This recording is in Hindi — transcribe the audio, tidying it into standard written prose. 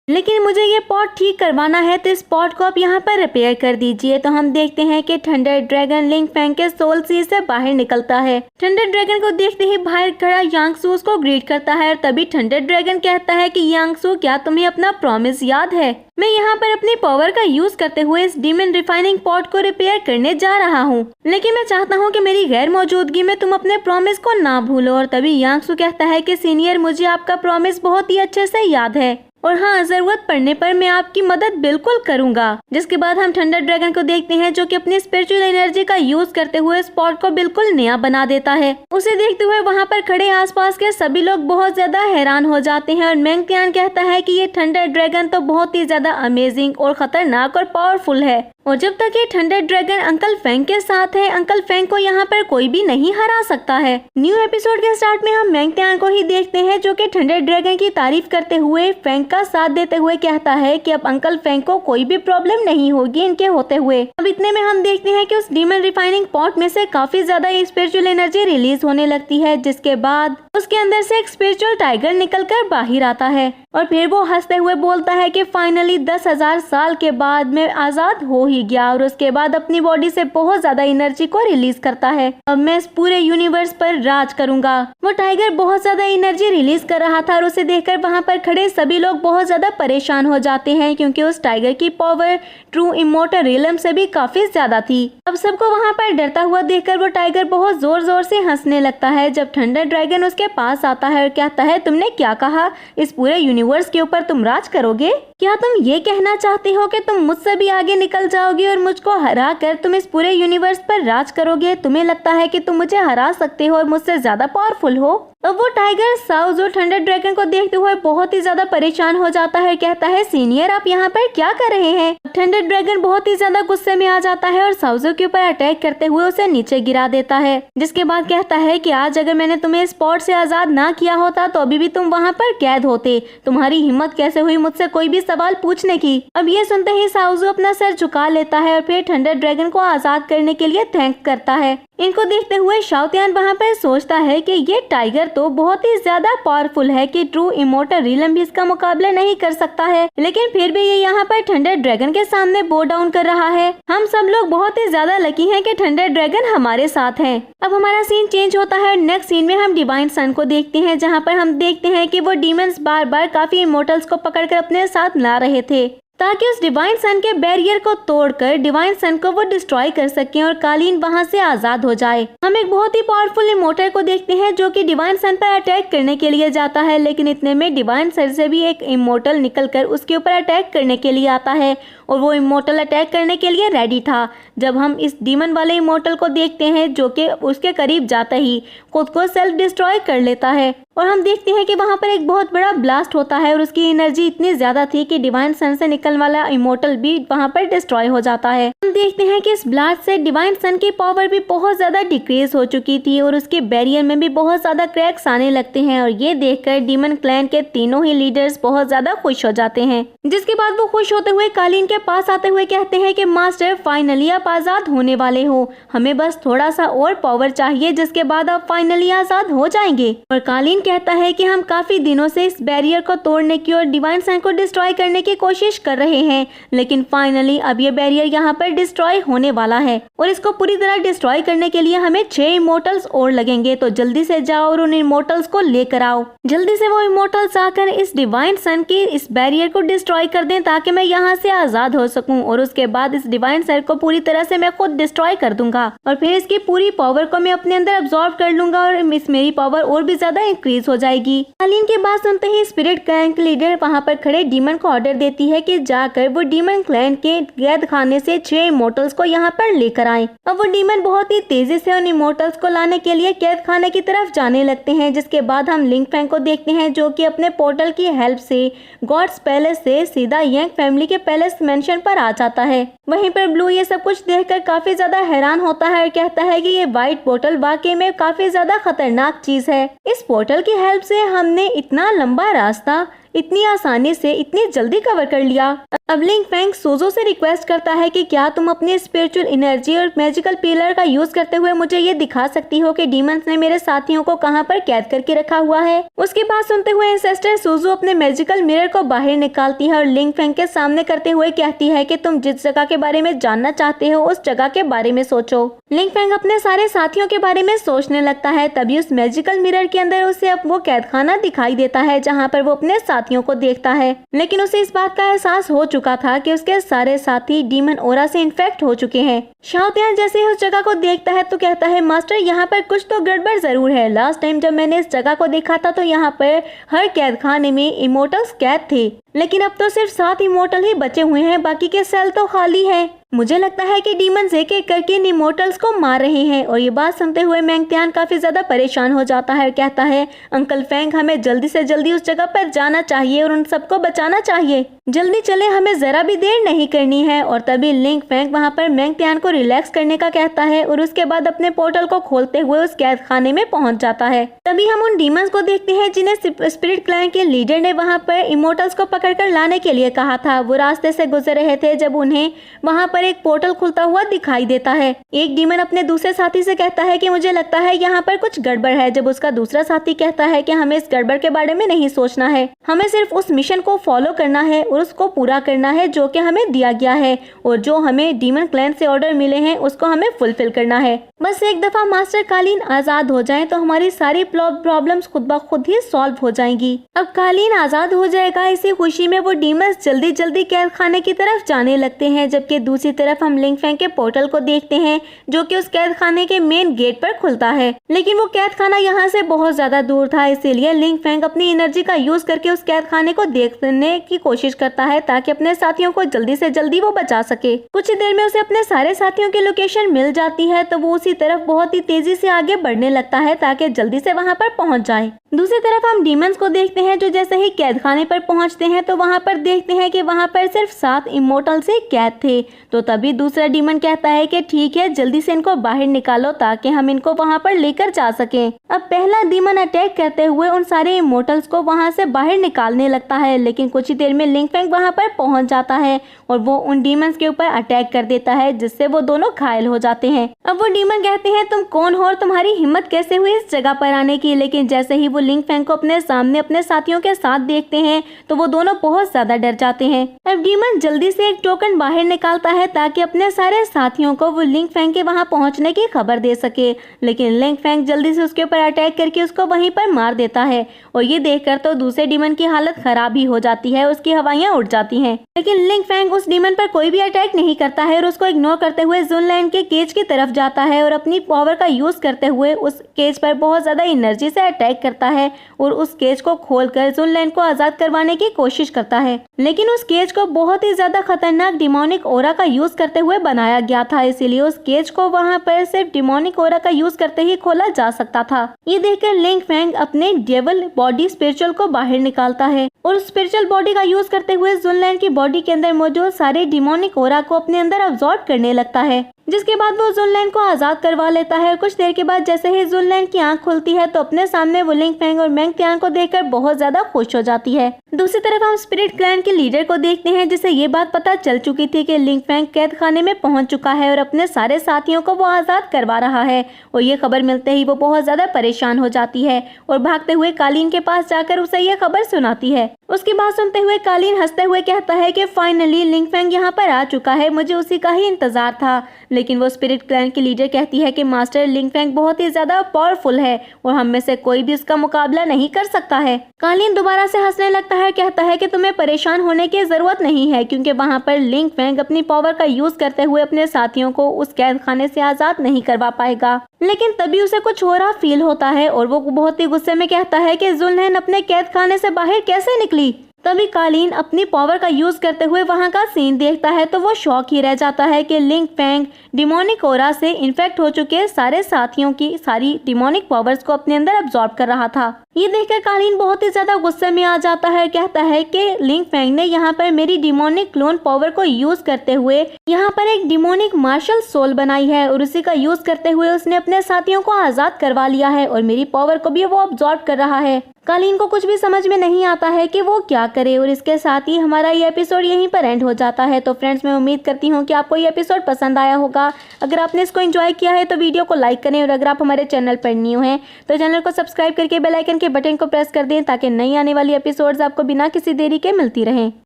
लेकिन मुझे ये पॉट ठीक करवाना है, तो इस पॉट को आप यहाँ पर रिपेयर कर दीजिए। तो हम देखते हैं कि थंडर ड्रैगन लिंग फैंग के सोल सी से बाहर निकलता है। थंडर ड्रैगन को देखते ही बाहर खड़ा यांगसू उसको ग्रीट करता है और तभी थंडर ड्रैगन कहता है कि यांगसू, क्या तुम्हें अपना प्रॉमिस याद है? मैं यहाँ पर अपनी पावर का यूज करते हुए इस डीमन रिफाइनिंग पॉट को रिपेयर करने जा रहा हूँ, लेकिन मैं चाहता हूँ कि मेरी गैर मौजूदगी में तुम अपने प्रॉमिस को ना भूलो। और तभी यांगसू कहता है कि सीनियर, मुझे आपका प्रॉमिस बहुत ही अच्छे से याद है और हाँ, जरूरत पड़ने पर मैं आपकी मदद बिल्कुल करूंगा। जिसके बाद हम थंडर ड्रैगन को देखते हैं जो कि अपनी स्पिरिचुअल एनर्जी का यूज करते हुए स्पॉट को बिल्कुल नया बना देता है। उसे देखते हुए वहाँ पर खड़े आसपास के सभी लोग बहुत ज्यादा हैरान हो जाते हैं और मेंग तियान कहता है कि ये थंडर ड्रैगन तो बहुत ही ज्यादा अमेजिंग और खतरनाक और पावरफुल है और जब तक ये थंडर ड्रैगन अंकल फेंग के साथ है, अंकल फेंग को यहाँ पर कोई भी नहीं हरा सकता है। न्यू एपिसोड के स्टार्ट में हम मेंग तियान को ही देखते हैं जो कि थंडर ड्रैगन की तारीफ करते हुए फेंग का साथ देते हुए कहता है कि अब अंकल फेंग को कोई भी प्रॉब्लम नहीं होगी इनके होते हुए। अब इतने में हम देखते हैं कि उस डीमन रिफाइनिंग पॉट में से काफी ज्यादा स्पिरिचुअल एनर्जी रिलीज होने लगती है, जिसके बाद उसके अंदर से एक स्पिरिचुअल टाइगर निकलकर बाहर आता है और फिर वो हंसते हुए बोलता है कि फाइनली 10,000 साल के बाद मैं आजाद हो ही गया। और उसके बाद अपनी बॉडी से बहुत ज्यादा एनर्जी को रिलीज करता है। अब मैं इस पूरे यूनिवर्स पर राज करूंगा। वो टाइगर बहुत ज्यादा एनर्जी रिलीज कर रहा था और उसे देखकर वहाँ पर खड़े सभी लोग बहुत ज्यादा परेशान हो जाते हैं, क्योंकि उस टाइगर की पावर ट्रू इमोर्टल रियलम से भी काफी ज्यादा थी। अब सबको वहाँ पर डरता हुआ देखकर वो टाइगर बहुत जोर जोर से हंसने लगता है। जब थंडर ड्रैगन उसके पास आता है और कहता है, तुमने क्या कहा? इस पूरे यूनिवर्स के ऊपर तुम राज करोगे? क्या तुम ये कहना चाहते हो कि तुम मुझसे भी आगे निकल जाओगे और मुझको हरा कर तुम इस पूरे यूनिवर्स पर राज करोगे? तुम्हें लगता है कि तुम मुझे हरा सकते हो और मुझसे ज्यादा पावरफुल हो? अब वो टाइगर साउज और थंडर ड्रैगन को देखते हुए बहुत ही ज्यादा परेशान हो जाता है। कहता है, सीनियर आप यहाँ पर क्या कर रहे हैं? थंडर ड्रैगन बहुत ही ज्यादा गुस्से में आ जाता है और साउजो के ऊपर अटैक करते हुए उसे नीचे गिरा देता है। जिसके बाद कहता है कि आज अगर मैंने तुम्हें स्पॉट से आजाद ना किया होता तो अभी भी तुम वहाँ पर कैद होते। तुम्हारी हिम्मत कैसे हुई मुझसे कोई भी सवाल पूछने की? अब ये सुनते ही साउजो अपना सर झुका लेता है और फिर थंडर ड्रैगन को आजाद करने के लिए थैंक करता है। इनको देखते हुए शाओतियान वहाँ पर सोचता है कि ये टाइगर तो बहुत ही ज्यादा पावरफुल है कि ट्रू इमोर्टल रियलम भी इसका मुकाबला नहीं कर सकता है, लेकिन फिर भी ये यहाँ पर थंडर ड्रैगन के सामने बो डाउन कर रहा है। हम सब लोग बहुत ही ज्यादा लकी हैं कि थंडर ड्रैगन हमारे साथ है। अब हमारा सीन चेंज होता है। नेक्स्ट सीन में हम डिवाइन सन को देखते हैं, जहाँ पर हम देखते हैं कि वो डीमंस बार बार काफी इमोर्टल्स को पकड़कर अपने साथ ला रहे थे ताकि उस डिवाइन सन के बैरियर को तोड़कर डिवाइन सन को वो डिस्ट्रॉय कर सकें और कालीन वहां से आजाद हो जाए। हम एक बहुत ही पावरफुल इमोर्टल को देखते हैं जो कि डिवाइन सन पर अटैक करने के लिए जाता है, लेकिन इतने में डिवाइन सन से भी एक इमोर्टल निकलकर उसके ऊपर अटैक करने के लिए आता है और वो इमोर्टल अटैक करने के लिए रेडी था। जब हम इस डीमन वाले इमोर्टल को देखते हैं जो कि उसके करीब जाता ही खुद को सेल्फ डिस्ट्रॉय कर लेता है और हम देखते हैं कि वहाँ पर एक बहुत बड़ा ब्लास्ट होता है और उसकी एनर्जी इतनी ज्यादा थी कि डिवाइन सन से निकलने वाला इमोर्टल भी वहाँ पर डिस्ट्रॉय हो जाता है। हम देखते हैं कि इस ब्लास्ट से डिवाइन सन की पावर भी बहुत ज्यादा डिक्रीज हो चुकी थी और उसके बैरियर में भी बहुत ज्यादा क्रैक्स आने लगते हैं और ये देखकर डीमन क्लैन के तीनों ही लीडर्स बहुत ज्यादा खुश हो जाते हैं। जिसके बाद वो खुश होते हुए कालीन के पास आते हुए कहते हैं कि मास्टर फाइनली आप आजाद होने वाले हो, हमें बस थोड़ा सा और पावर चाहिए जिसके बाद आप फाइनली आजाद हो जाएंगे। और कालीन कहता है कि हम काफी दिनों से इस बैरियर को तोड़ने की और डिवाइन सन को डिस्ट्रॉय करने की कोशिश कर रहे हैं, लेकिन फाइनली अब ये बैरियर यहाँ पर डिस्ट्रॉय होने वाला है और इसको पूरी तरह डिस्ट्रॉय करने के लिए हमें 6 इमोर्टल्स और लगेंगे। तो जल्दी से जाओ और उन इमोर्टल्स को लेकर आओ। जल्दी से वो इमोर्टल्स आकर इस डिवाइन सन की इस बैरियर को डिस्ट्रॉय कर दें ताकि मैं यहाँ से आजाद हो सकूं और उसके बाद इस डिवाइन सन को पूरी तरह से मैं खुद डिस्ट्रॉय कर दूंगा और फिर इसकी पूरी पावर को मैं अपने अंदर अब्सॉर्ब कर लूंगा और मेरी पावर और भी ज्यादा इंक्रीज हो जाएगी। कालीन की बात सुनते ही स्पिरिट क्लैन की लीडर वहाँ पर खड़े डीमन को ऑर्डर देती है कि जाकर वो डीमन क्लैन के कैद खाने से 6 इमोर्टल्स को यहाँ पर लेकर आए। अब वो डीमन बहुत ही तेजी से उन इमोर्टल्स को लाने के लिए कैद खाने की तरफ जाने लगते हैं। जिसके बाद हम लिंग फैंग को देखते हैं जो कि अपने पोर्टल की हेल्प से गॉड्स पैलेस से सीधा यंग फैमिली के पैलेस मेंशन पर आ जाता है। वहीं पर ब्लू ये सब कुछ देखकर काफी ज्यादा हैरान होता है और कहता है कि ये व्हाइट पोर्टल वाकई में काफी ज्यादा खतरनाक चीज है। इस पोर्टल की हेल्प से हमने इतना लंबा रास्ता इतनी आसानी से इतनी जल्दी कवर कर लिया। अब लिंग फैंग सूजो से रिक्वेस्ट करता है कि क्या तुम अपनी स्पिरिचुअल एनर्जी और मैजिकल पिलर का यूज करते हुए मुझे ये दिखा सकती हो कि डीमंस ने मेरे साथियों को कहां पर कैद करके रखा हुआ है। उसकी बात सुनते हुए एंसेस्टर सूजो अपने मैजिकल मिरर को बाहर निकालती है और लिंग फैंग के सामने करते हुए कहती है कि तुम जिस जगह के बारे में जानना चाहते हो उस जगह के बारे में सोचो। लिंग फैंग अपने सारे साथियों के बारे में सोचने लगता है। तभी उस मैजिकल मिरर के अंदर उसे अब वो कैदखाना दिखाई देता है जहाँ पर वो अपने साथियों को देखता है। लेकिन उसे इस बात का एहसास हो चुका था कि उसके सारे साथी डीमन ओरा से इन्फेक्ट हो चुके हैं। शाओतियान जैसे ही उस जगह को देखता है तो कहता है, मास्टर यहाँ पर कुछ तो गड़बड़ जरूर है। लास्ट टाइम जब मैंने इस जगह को देखा था तो यहाँ पर हर कैदखाने में इमोर्टल्स कैद थे, लेकिन अब तो सिर्फ 7 इमोर्टल ही बचे हुए हैं, बाकी के सेल तो खाली है। मुझे लगता है कि डीमंस एक एक करके इन इमोर्टल्स को मार रहे हैं। और ये बात सुनते हुए मैंगत्यान काफी ज्यादा परेशान हो जाता है और कहता है, अंकल फैंग हमें जल्दी से जल्दी उस जगह पर जाना चाहिए और उन सबको बचाना चाहिए। जल्दी चले, हमें जरा भी देर नहीं करनी है। और तभी लिंग फैंग वहाँ पर मैंगत्यान को रिलैक्स करने का कहता है और उसके बाद अपने पोर्टल को खोलते हुए उस कैद खाने में पहुँच जाता है। तभी हम उन डीमंस को देखते हैं जिन्हें स्पिरिट क्लैन के लीडर ने वहाँ पर इमोर्टल्स को पकड़कर लाने के लिए कहा था। वो रास्ते से गुजर रहे थे जब उन्हें वहाँ पर एक पोर्टल खुलता हुआ दिखाई देता है। एक डीमन अपने दूसरे साथी से कहता है कि मुझे लगता है यहाँ पर कुछ गड़बड़ है, जब उसका दूसरा साथी कहता है कि हमें इस गड़बड़ के बारे में नहीं सोचना है, हमें सिर्फ उस मिशन को फॉलो करना है और उसको पूरा करना है जो कि हमें दिया गया है और जो हमें डीमन क्लैन से ऑर्डर मिले हैं उसको हमें फुलफिल करना है। बस एक दफा मास्टर कालीन आजाद हो जाएं तो हमारी सारी प्रॉब्लम्स खुद ब खुद ही सॉल्व हो जाएंगी। अब कालीन आजाद हो जाएगा, इसी खुशी में वो डीमंस जल्दी जल्दी कैद खाने की तरफ जाने लगते हैं। जबकि दूसरी तरफ हम लिंग फैंग के पोर्टल को देखते हैं जो कि उस कैद खाने के मेन गेट पर खुलता है। लेकिन वो कैद खाना यहाँ से बहुत ज्यादा दूर था, इसीलिए लिंग फैंग अपनी एनर्जी का यूज करके उस कैद खाने को देखने की कोशिश करता है ताकि अपने साथियों को जल्दी से जल्दी वो बचा सके। कुछ ही देर में उसे अपने सारे साथियों की लोकेशन मिल जाती है तो वो उसी तरफ बहुत ही तेजी से आगे बढ़ने लगता है ताकि जल्दी से वहाँ पर पहुँच जाए। दूसरी तरफ हम डीमंस को देखते हैं जो जैसे ही कैद खाने पर पहुंचते हैं तो वहां पर देखते हैं कि वहां पर सिर्फ 7 इमोर्टल से कैद थे। तो तभी दूसरा डीमन कहता है कि ठीक है, जल्दी से इनको बाहर निकालो ताकि हम इनको वहां पर लेकर जा सकें। अब पहला डीमन अटैक करते हुए उन सारे इमोर्टल्स को वहां से बाहर निकालने लगता है, लेकिन कुछ ही देर में लिंग फैंग वहां पर पहुंच जाता है और वो उन डीमंस के ऊपर अटैक कर देता है जिससे वो दोनों घायल हो जाते हैं। अब वो डीमन कहते हैं, तुम कौन हो और तुम्हारी हिम्मत कैसे हुई इस जगह पर आने की। लेकिन जैसे ही वो लिंग फैंग को अपने सामने अपने साथियों के साथ देखते हैं तो वो दोनों बहुत ज्यादा डर जाते हैं। अब डीमन जल्दी से एक टोकन बाहर निकालता है ताकि अपने सारे साथियों को वो लिंग फैंग के वहां पहुंचने की खबर दे सके। लेकिन लिंग फैंग जल्दी से उसके ऊपर अटैक करके उसको वहीं पर मार देता है और ये देखकर तो दूसरे डीमन की हालत खराब ही हो जाती है, उसकी हवाइयां उड़ जाती हैं। लेकिन लिंग फैंग उस डीमन पर कोई भी अटैक नहीं करता है और उसको इग्नोर करते हुए जुनलैंड के केज की तरफ जाता है और अपनी पावर का यूज करते हुए उस केज पर बहुत ज्यादा एनर्जी से अटैक करता है और उस केज को खोलकर जुनलैंड को आजाद करवाने की कोशिश करता है। लेकिन उस केज को बहुत ही ज्यादा खतरनाक डिमोनिक ओरा का यूज करते हुए बनाया गया था, इसीलिए उस केज को वहां पर सिर्फ डिमोनिक ओरा का यूज करते ही खोला जा सकता था। ये देखकर लिंग फैंग अपने डेविल बॉडी स्पिरिचुअल को बाहर निकालता है और स्पिरिचुअल बॉडी का यूज करते हुए जुनलैंड की बॉडी के अंदर मौजूद सारे डिमोनिक ओरा को अपने अंदर अब्सॉर्ब करने लगता है, जिसके बाद वो जुनलैंड को आजाद करवा लेता है। कुछ देर के बाद जैसे ही जुनलैंड की आंख खुलती है तो अपने सामने वो लिंग फैंग और मैंगत्यान को देखकर बहुत ज्यादा खुश हो जाती है। दूसरी तरफ हम स्पिरिट क्लैन के लीडर को देखते हैं जिसे ये बात पता चल चुकी थी कि लिंग फैंग कैद खाने में पहुंच चुका है और अपने सारे साथियों को वो आजाद करवा रहा है। और ये खबर मिलते ही वो बहुत ज्यादा परेशान हो जाती है और भागते हुए कालीन के पास जाकर उसे ये खबर सुनाती है। उसकी बात सुनते हुए कालीन हंसते हुए कहता है कि फाइनली लिंग फैंग यहाँ पर आ चुका है, मुझे उसी का ही इंतजार था। लेकिन वो स्पिरिट क्लैन की लीडर कहती है कि मास्टर लिंग फैंग बहुत ही ज्यादा पावरफुल है और हम में से कोई भी उसका मुकाबला नहीं कर सकता है। कालीन दोबारा से हंसने लगता है, कहता है कि तुम्हें परेशान होने की जरूरत नहीं है क्योंकि वहाँ पर लिंग फैंग अपनी पावर का यूज करते हुए अपने साथियों को उस कैद खाने से आजाद नहीं करवा पाएगा। लेकिन तभी उसे कुछ हो रहा फील होता है और वो बहुत ही गुस्से में कहता है कि जुनलैंड अपने कैद खाने से बाहर कैसे निकली। तभी कालीन अपनी पावर का यूज करते हुए वहां का सीन देखता है तो वो शॉक ही रह जाता है कि लिंग फैंग डिमोनिक ओरा से इन्फेक्ट हो चुके सारे साथियों की सारी डिमोनिक पावर्स को अपने अंदर अब्सॉर्ब कर रहा था। ये देखकर कालीन बहुत ही ज्यादा गुस्से में आ जाता है, कहता है कि लिंग फैंग ने यहाँ पर मेरी डिमोनिक क्लोन पावर को यूज करते हुए यहाँ पर एक डिमोनिक मार्शल सोल बनाई है और उसी का यूज करते हुए उसने अपने साथियों को आजाद करवा लिया है और मेरी पावर को भी वो अब्सॉर्ब कर रहा है। कालीन को कुछ भी समझ में नहीं आता है कि वो क्या करे और इसके साथ ही हमारा ये एपिसोड यहीं पर एंड हो जाता है। तो फ्रेंड्स, मैं उम्मीद करती हूँ कि आपको ये एपिसोड पसंद आया होगा। अगर आपने इसको एंजॉय किया है तो वीडियो को लाइक करें और अगर आप हमारे चैनल पर न्यू हैं तो चैनल को सब्सक्राइब करके बेल आइकन के बटन को प्रेस कर दें ताकि नई आने वाली एपिसोड्स आपको बिना किसी देरी के मिलती रहें।